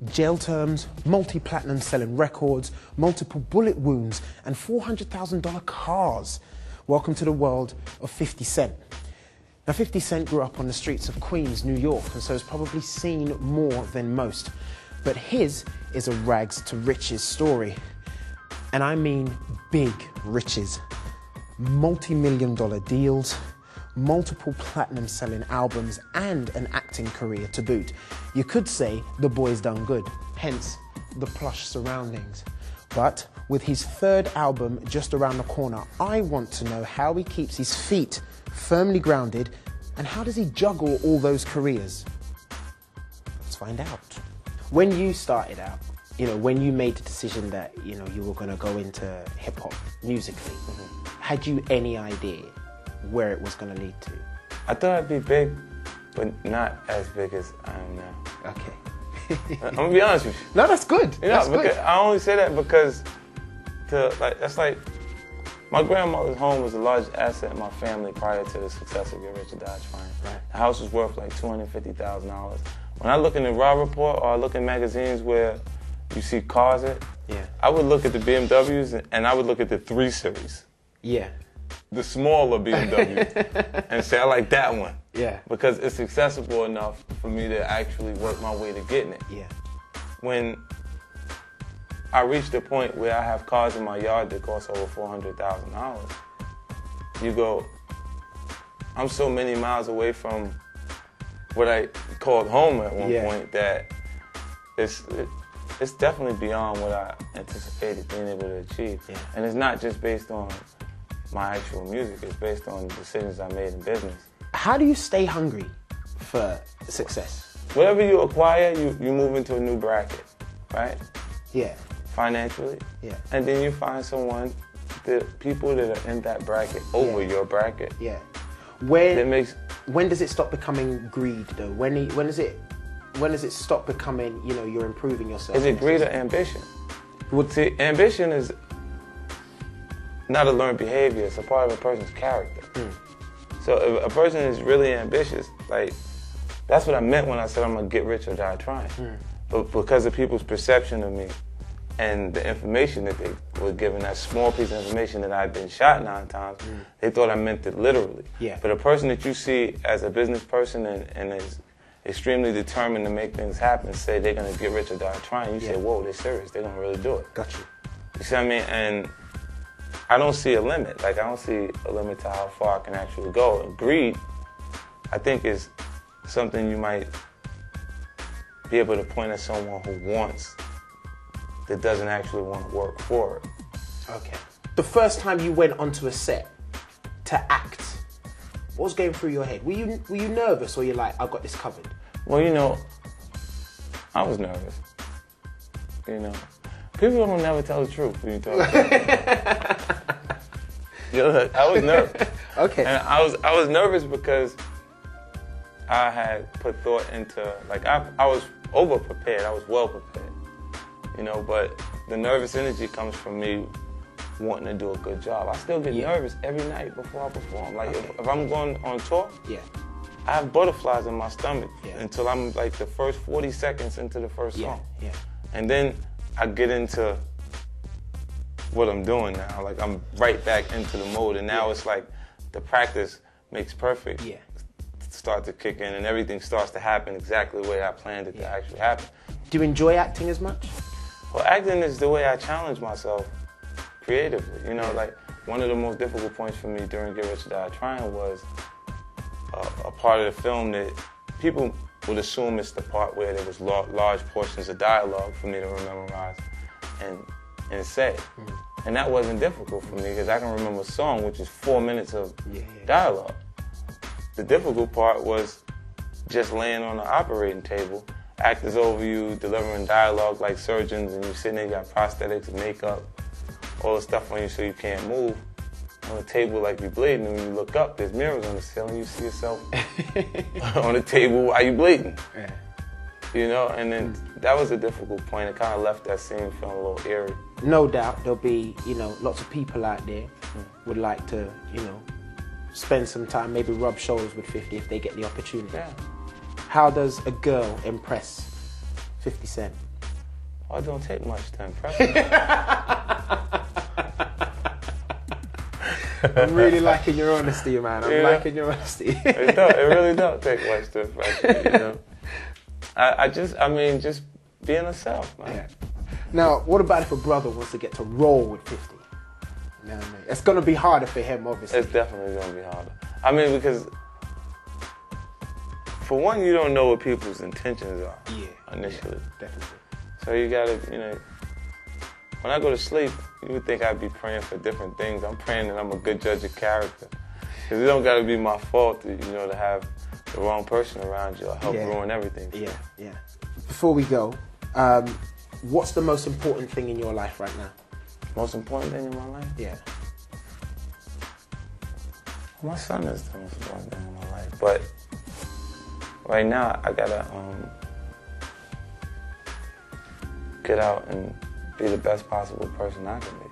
Jail terms, multi-platinum selling records, multiple bullet wounds, and $400,000 cars. Welcome to the world of 50 Cent. Now, 50 Cent grew up on the streets of Queens, New York, and so has probably seen more than most. But his is a rags to riches story. And I mean big riches. Multi-million-dollar deals, multiple platinum selling albums, and an acting career to boot. You could say the boy's done good, hence the plush surroundings. But with his third album just around the corner, I want to know how he keeps his feet firmly grounded and how does he juggle all those careers? Let's find out. When you started out, when you made the decision that, you were going to go into hip-hop musically, had you any idea where it was going to lead to? I thought I'd be big, but not as big as I am now. Okay. I'm gonna be honest with you. No, that's good. That's good. I only say that because that's like my grandmother's home was the largest asset in my family prior to the success of Get Rich or Die Trying. Right. The house was worth like $250,000. When I look in the Raw Report or I look in magazines where you see cars I would look at the BMWs and I would look at the 3 Series. Yeah. The smaller BMW and say, I like that one. Yeah. Because it's accessible enough for me to actually work my way to getting it. Yeah. When I reached the point where I have cars in my yard that cost over $400,000, you go, I'm so many miles away from what I called home at one point that it's definitely beyond what I anticipated being able to achieve. Yeah. And it's not just based on my actual music, it's based on the decisions I made in business. How do you stay hungry for success? Whatever you acquire, you move into a new bracket, right? Yeah. Financially. Yeah. And then you find someone, the people that are in that bracket over your bracket. Yeah. When does it stop becoming greed though? When does it stop becoming, you're improving yourself? Is it greed or ambition? Well, see, ambition is not a learned behavior, it's a part of a person's character. So if a person is really ambitious, like, that's what I meant when I said I'm gonna get rich or die trying. But because of people's perception of me and the information that they were given, that small piece of information that I'd been shot 9 times, they thought I meant it literally. Yeah. But a person that you see as a business person and is extremely determined to make things happen, say they're gonna get rich or die trying, you say, whoa, they're serious, they're gonna really do it. Got you. You see what I mean? And I don't see a limit. Like, I don't see a limit to how far I can actually go. And greed, I think, is something you might be able to point at someone who wants, that doesn't actually want to work for it. Okay. The first time you went onto a set to act, what was going through your head? Were you nervous, or you're like, I've got this covered? Well, I was nervous. People don't never tell the truth when you talk about it. I was nervous. Okay. And I was nervous because I had put thought into, like, I was over prepared. I was well prepared. But the nervous energy comes from me wanting to do a good job. I still get nervous every night before I perform. Like, if I'm going on tour, I have butterflies in my stomach until I'm like the first 40 seconds into the first song. Yeah. And then I get into what I'm doing now. Like, I'm right back into the mode, and now it's like the practice makes perfect. Start to kick in, and everything starts to happen exactly the way I planned it to actually happen. Do you enjoy acting as much? Well, acting is the way I challenge myself creatively. Like, one of the most difficult points for me during Get Rich or Die Trying was a part of the film that people would assume it's the part where there was large portions of dialogue for me to memorize and say. And that wasn't difficult for me because I can remember a song which is 4 minutes of dialogue. The difficult part was just laying on the operating table, actors over you, delivering dialogue like surgeons, and you sitting there, you got prosthetics, makeup, all the stuff on you so you can't move. On the table like you're bleeding, and when you look up, there's mirrors on the ceiling, you see yourself on the table while you're bleeding. And then that was a difficult point. It kind of left that scene feeling a little eerie. No doubt there'll be, lots of people out there would like to, spend some time, maybe rub shoulders with 50 if they get the opportunity. How does a girl impress 50 Cent? Oh, it don't take much to impress me. I'm really liking your honesty, man. I'm liking your honesty. It really don't take much to impress me, you know. I mean, just being yourself, man. Yeah. Now, what about if a brother wants to get to roll with 50? You know what I mean? It's going to be harder for him, obviously. It's definitely going to be harder. I mean, because for one, you don't know what people's intentions are initially. Yeah, definitely. So you got to, you know, when I go to sleep, you would think I'd be praying for different things. I'm praying that I'm a good judge of character. Because it don't got to be my fault, you know, to have the wrong person around you or help ruin everything. Yeah, yeah. Before we go, what's the most important thing in your life right now? Most important thing in my life? Yeah. My son is the most important thing in my life. But right now, I got to get out and be the best possible person I can be.